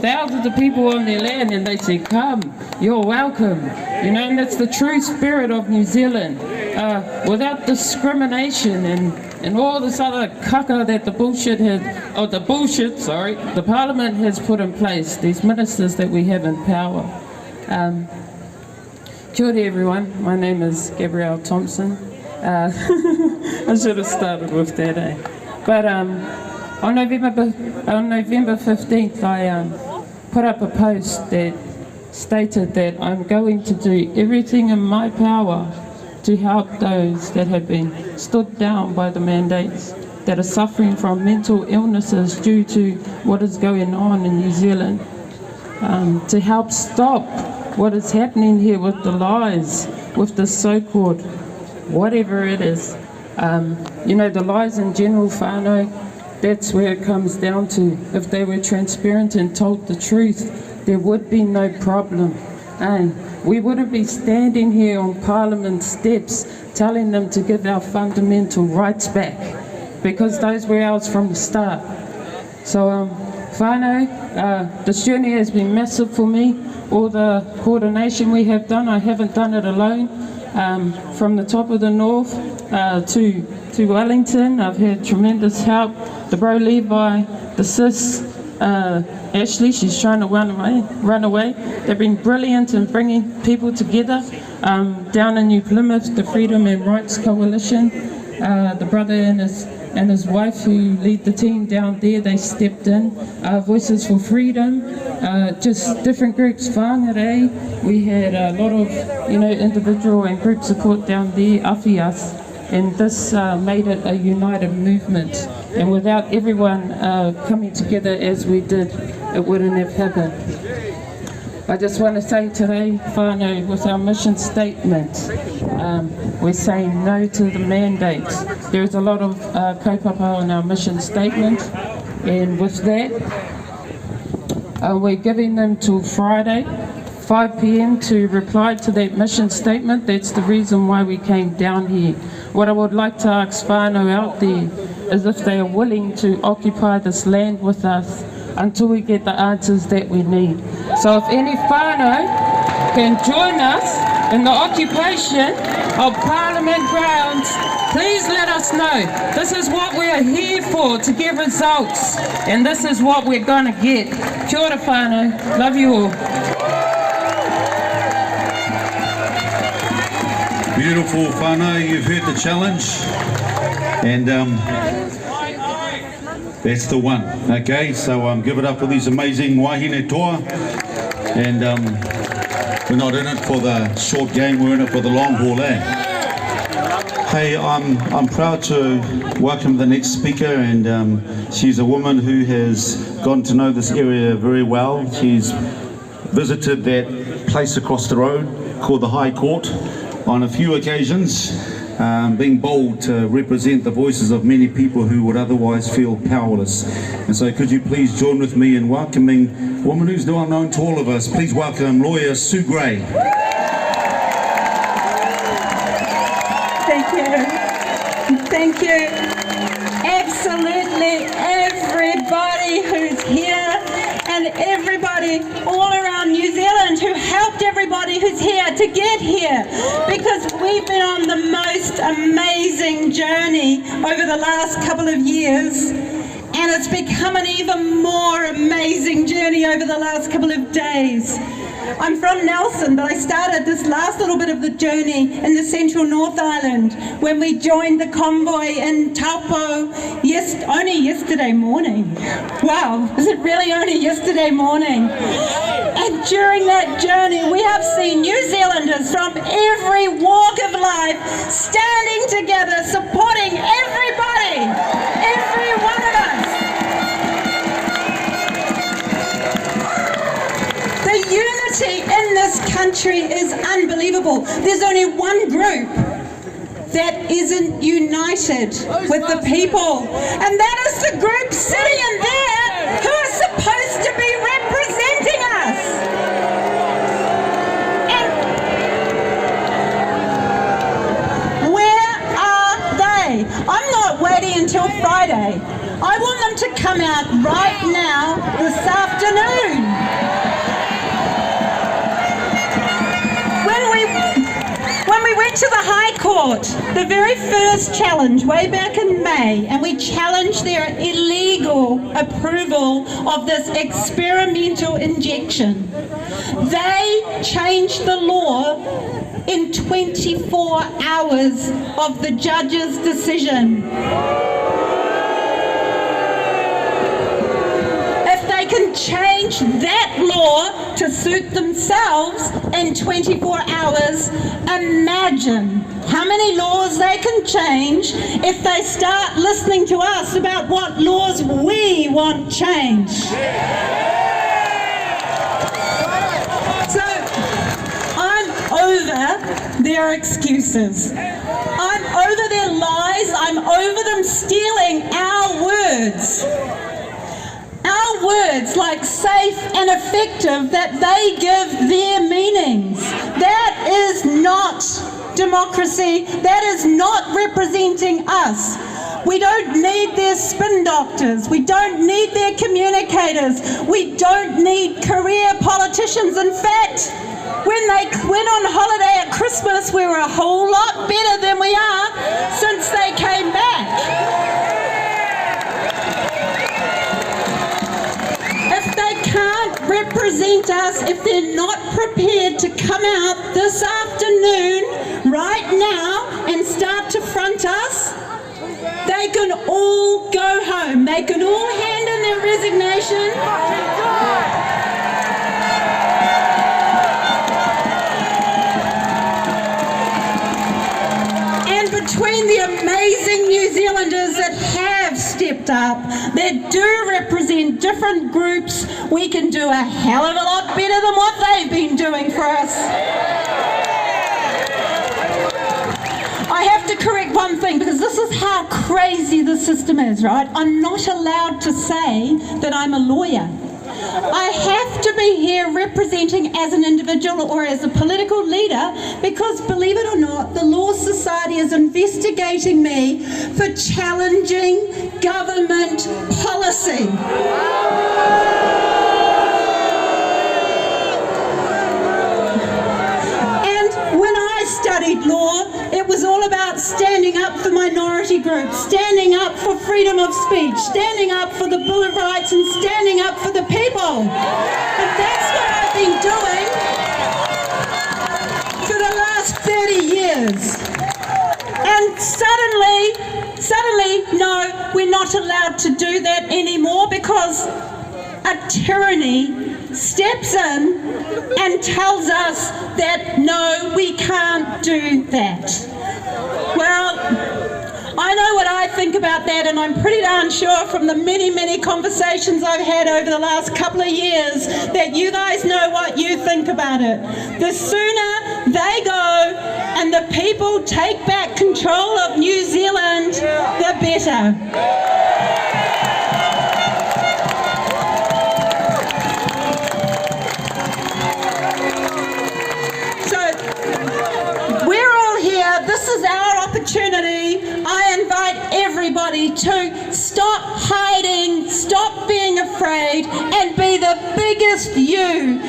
thousands of people on their land, and they said, come, you're welcome. You know, and that's the true spirit of New Zealand, without discrimination and all this other caca that the Parliament has put in place, these ministers that we have in power. Kia ora everyone, my name is Gabriel Thompson. I should have started with that, eh? But on November 15th, I put up a post that stated that I'm going to do everything in my power to help those that have been stood down by the mandates, that are suffering from mental illnesses due to what is going on in New Zealand, to help stop what is happening here with the lies, with the so-called whatever it is. You know, the lies in general, whānau, that's where it comes down to. If they were transparent and told the truth, there would be no problem. And we wouldn't be standing here on Parliament steps telling them to give our fundamental rights back, because those were ours from the start. So, whānau, this journey has been massive for me. All the coordination we have done, I haven't done it alone. From the top of the north to Wellington, I've had tremendous help. The bro Levi, the sis Ashley, she's trying to run away. They've been brilliant in bringing people together. Down in New Plymouth, the Freedom and Rights Coalition, the brother and his wife who lead the team down there, they stepped in. Voices for Freedom, just different groups, whāngarei. We had a lot of, you know, individual and group support down there, awhias, and this made it a united movement. And without everyone coming together as we did, it wouldn't have happened. I just want to say today, whānau, with our mission statement, we're saying no to the mandates. There's a lot of kaupapa in our mission statement, and with that, we're giving them till Friday, 5 p.m. to reply to that mission statement. That's the reason why we came down here. What I would like to ask whānau out there is if they are willing to occupy this land with us until we get the answers that we need. So if any whānau can join us in the occupation of Parliament grounds, please let us know. This is what we are here for, to get results, and this is what we're going to get. Kia ora whānau, love you all. Beautiful whānau, you've heard the challenge, and that's the one. Okay, so give it up for these amazing wahine toa, and we're not in it for the short game, we're in it for the long haul, eh? Hey, I'm proud to welcome the next speaker, and she's a woman who has gotten to know this area very well. She's visited that place across the road called the High Court on a few occasions, being bold to represent the voices of many people who would otherwise feel powerless. And so could you please join with me in welcoming a woman who's well known to all of us. Please welcome lawyer Sue Gray. Thank you. Thank you. Absolutely everybody who's here and everybody all around New Zealand who helped everybody who's here to get here, because we've been on the most amazing journey over the last couple of years, and it's become an even more amazing journey over the last couple of days. I'm from Nelson, but I started this last little bit of the journey in the central North Island when we joined the Convoy in Taupo only yesterday morning. Wow, is it really only yesterday morning? And during that journey, we have seen New Zealanders from every walk of life standing together, supporting everybody, every one of us. The unity in this country is unbelievable. There's only one group that isn't united with the people, and that is the group sitting in there who are supposed to be representing us. And where are they? I'm not waiting until Friday. I want them to come out right now, this afternoon. fought the very first challenge way back in May, and we challenged their illegal approval of this experimental injection. They changed the law in 24 hours of the judge's decision. Can change that law to suit themselves in 24 hours. Imagine how many laws they can change if they start listening to us about what laws we want changed. So I'm over their excuses. I'm over their lies. I'm over them stealing our words. Our words like safe and effective that they give their meanings. That is not democracy. That is not representing us. We don't need their spin doctors. We don't need their communicators. We don't need career politicians. In fact, when they went on holiday at Christmas, we were a whole lot better than we are since they came back. Can't represent us if they're not prepared to come out this afternoon, right now, and start to front us. They can all go home. They can all hand in their resignation. And between the amazing New Zealanders that have stepped up, that do represent different groups, we can do a hell of a lot better than what they've been doing for us. I have to correct one thing, because this is how crazy the system is, right? I'm not allowed to say that I'm a lawyer. I have to be here representing as an individual or as a political leader, because believe it or not, the Law Society is investigating me for challenging government policy. And when I studied law, it was all about standing up for minority groups, standing up for freedom of speech, standing up for the Bill of Rights, and standing up for the people. And that's what I've been doing for the last 30 years. And suddenly, no, we're not allowed to do that anymore, because a tyranny steps in and tells us that no, we can't do that. Well, I know what I think about that, and I'm pretty darn sure from the many, many conversations I've had over the last couple of years that you guys know what you think about it. The sooner they go and the people take back control of New Zealand, the better. This is our opportunity. I invite everybody to stop hiding, stop being afraid, and be the biggest you.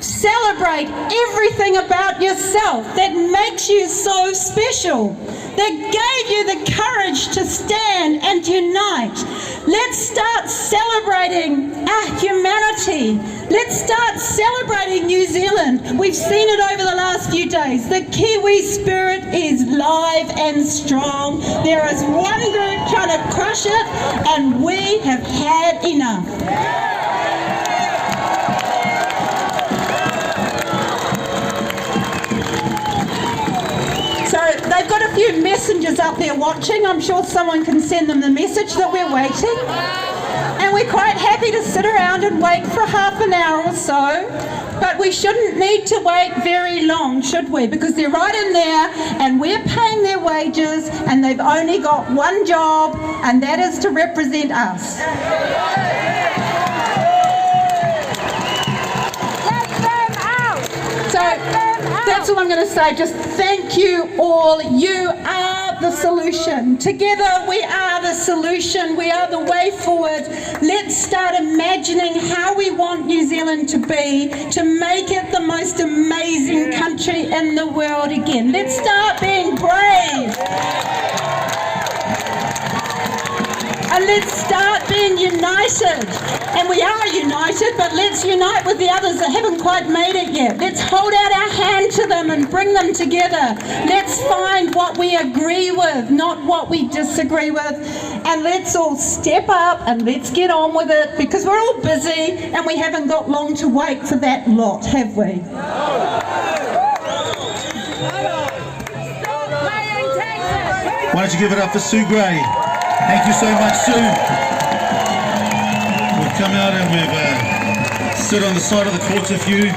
Celebrate everything about yourself that makes you so special, that gave you the courage to stand and unite. Let's start celebrating our humanity. Let's start celebrating New Zealand. We've seen it over the last few days. The Kiwi spirit is live and strong. There is one group trying to crush it, and we have had enough. They've got a few messengers up there watching. I'm sure someone can send them the message that we're waiting. And we're quite happy to sit around and wait for half an hour or so. But we shouldn't need to wait very long, should we? Because they're right in there and we're paying their wages, and they've only got one job, and that is to represent us. So that's all I'm going to say. Just thank you all. You are the solution. Together we are the solution. We are the way forward. Let's start imagining how we want New Zealand to be, to make it the most amazing country in the world again. Let's start being brave. And let's start being united. And we are united, but let's unite with the others that haven't quite made it yet. Let's hold out our hand to them and bring them together. Let's find what we agree with, not what we disagree with. And let's all step up and let's get on with it, because we're all busy and we haven't got long to wait for that lot, have we? Why don't you give it up for Sue Gray? Thank you so much, Sue. We've come out and we've stood on the side of the court with you.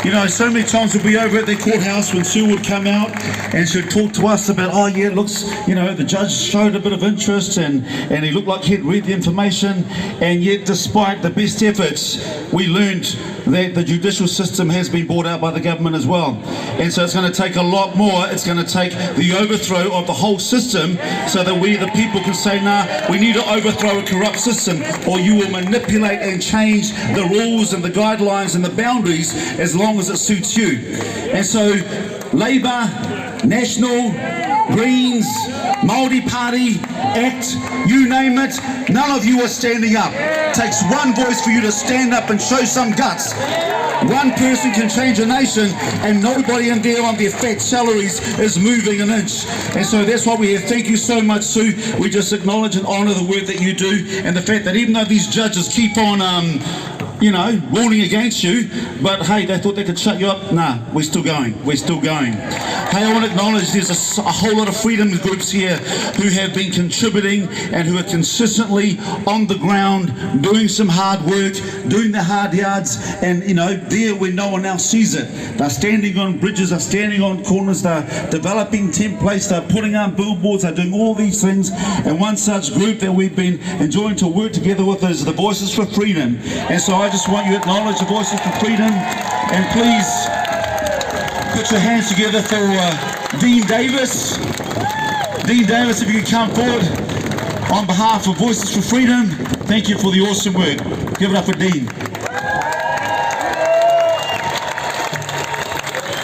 You know, so many times we'll be over at the courthouse when Sue would come out and she'd talk to us about, oh yeah, it looks, you know, the judge showed a bit of interest and he looked like he'd read the information, and yet despite the best efforts, we learned that the judicial system has been bought out by the government as well. And so it's going to take a lot more. It's going to take the overthrow of the whole system so that we, the people, can say, nah, we need to overthrow a corrupt system, or you will manipulate and change the rules and the guidelines and the boundaries as long as it suits you. And so Labour, National, Greens, Māori Party, ACT, you name it, none of you are standing up. It takes one voice for you to stand up and show some guts. One person can change a nation, and nobody in there on their fat salaries is moving an inch. And so that's why we're here. Thank you so much, Sue. We just acknowledge and honour the work that you do, and the fact that even though these judges keep on you know, warning against you, but hey, they thought they could shut you up. Nah, we're still going. We're still going. Hey, I want to acknowledge there's a whole lot of freedom groups here who have been contributing and who are consistently on the ground doing some hard work, doing the hard yards, and you know, there where no one else sees it. They're standing on bridges, they're standing on corners, they're developing templates, they're putting on billboards, they're doing all these things. And one such group that we've been enjoying to work together with is the Voices for Freedom. And so I just want you to acknowledge the Voices for Freedom, and please put your hands together for Dean Davies. Dean Davies, if you could come forward on behalf of Voices for Freedom. Thank you for the awesome work. Give it up for Dean.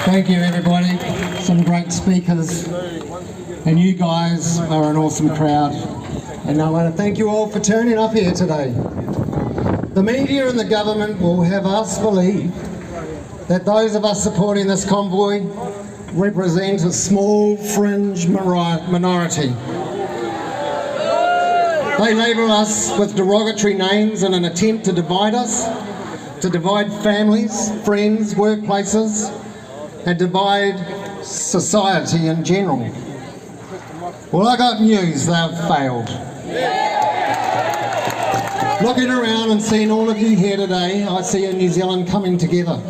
Thank you, everybody. Some great speakers, and you guys are an awesome crowd. And I want to thank you all for turning up here today. The media and the government will have us believe that those of us supporting this convoy represent a small fringe minority. They label us with derogatory names in an attempt to divide us, to divide families, friends, workplaces, and divide society in general. Well, I got news, they've failed. Looking around and seeing all of you here today, I see a New Zealand coming together.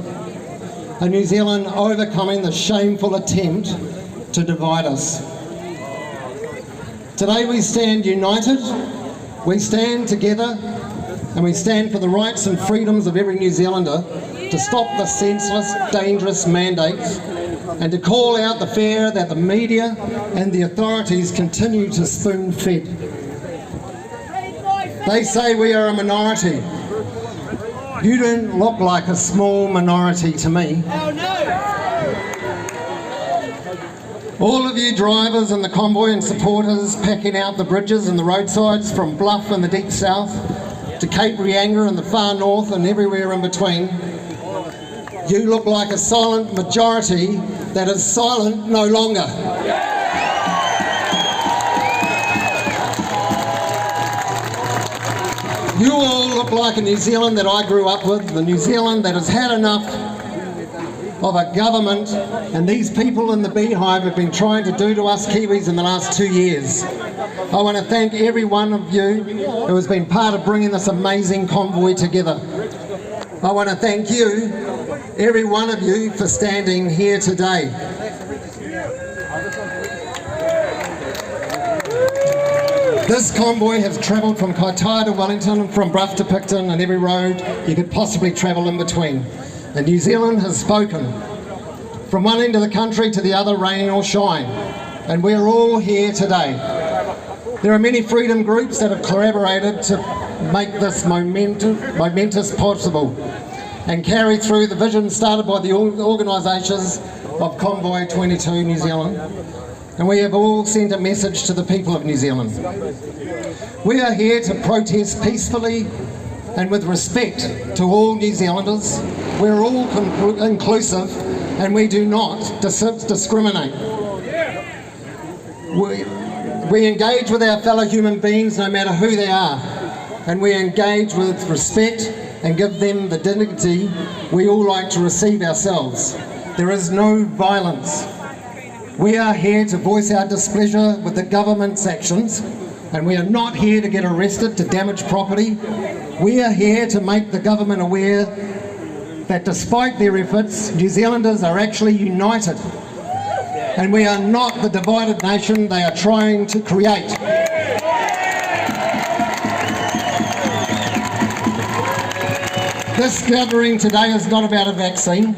A New Zealand overcoming the shameful attempt to divide us. Today we stand united, we stand together, and we stand for the rights and freedoms of every New Zealander, to stop the senseless, dangerous mandates, and to call out the fear that the media and the authorities continue to spoon-feed. They say we are a minority. You don't look like a small minority to me. All of you drivers in the convoy and supporters packing out the bridges and the roadsides from Bluff in the deep south to Cape Reinga in the far north and everywhere in between, you look like a silent majority that is silent no longer. You all look like a New Zealand that I grew up with, the New Zealand that has had enough of a government and these people in the beehive have been trying to do to us Kiwis in the last 2 years. I want to thank every one of you who has been part of bringing this amazing convoy together. I want to thank you, every one of you, for standing here today. This convoy has travelled from Kaitaia to Wellington, from Bluff to Picton, and every road you could possibly travel in between. And New Zealand has spoken. From one end of the country to the other, rain or shine. and we're all here today. There are many freedom groups that have collaborated to make this momentous possible and carry through the vision started by the organisations of Convoy 22 New Zealand, and we have all sent a message to the people of New Zealand. We are here to protest peacefully and with respect to all New Zealanders. We're all inclusive and we do not discriminate. We engage with our fellow human beings no matter who they are, and we engage with respect and give them the dignity we all like to receive ourselves. There is no violence. We are here to voice our displeasure with the government's actions, and we are not here to get arrested to damage property. We are here to make the government aware that despite their efforts, New Zealanders are actually united, and we are not the divided nation they are trying to create. This gathering today is not about a vaccine.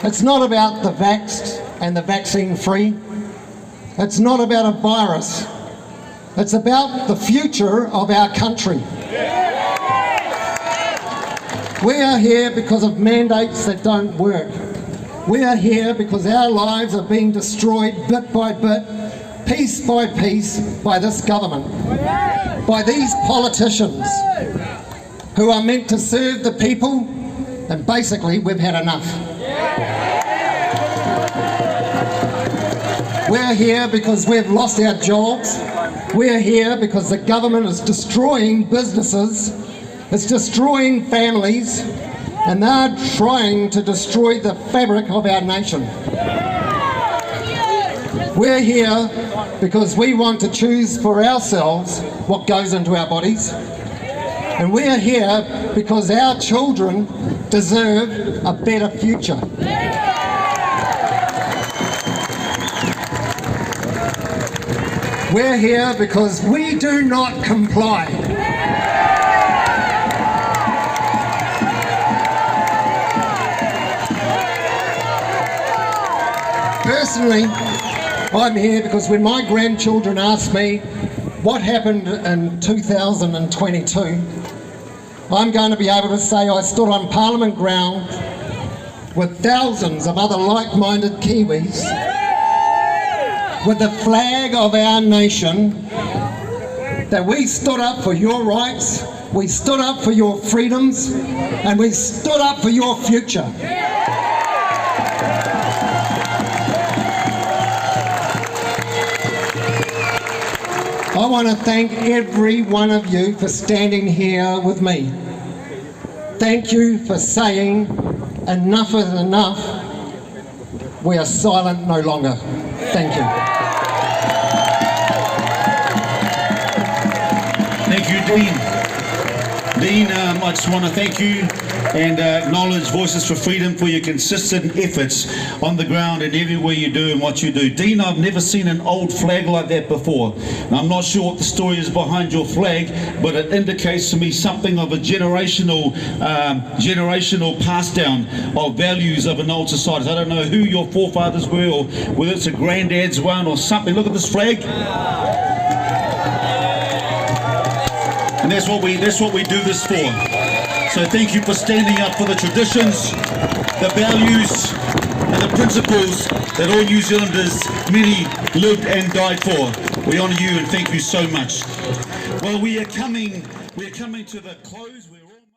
It's not about the vaxxed and the vaccine free. It's not about a virus. It's about the future of our country. We are here because of mandates that don't work. We are here because our lives are being destroyed bit by bit, piece by piece, by this government, by these politicians who are meant to serve the people, and basically we've had enough. We're here because we've lost our jobs. We're here because the government is destroying businesses, it's destroying families, and they're trying to destroy the fabric of our nation. We're here because we want to choose for ourselves what goes into our bodies. And we're here because our children deserve a better future. We're here because we do not comply. Personally, I'm here because when my grandchildren ask me what happened in 2022, I'm going to be able to say I stood on Parliament ground with thousands of other like-minded Kiwis with the flag of our nation, that we stood up for your rights, we stood up for your freedoms, and we stood up for your future. I want to thank every one of you for standing here with me. Thank you for saying enough is enough. We are silent no longer. Thank you. Thank you, Dean. Dean, I just want to thank you and acknowledge Voices for Freedom for your consistent efforts on the ground and everywhere you do and what you do. Dean, I've never seen an old flag like that before. Now, I'm not sure what the story is behind your flag, but it indicates to me something of a generational pass down of values of an old society. I don't know who your forefathers were or whether it's a granddad's one or something. Look at this flag. And that's what we do this for. So thank you for standing up for the traditions, the values and the principles that all New Zealanders, many lived and died for. We honour you and thank you so much. Well, we are coming to the close.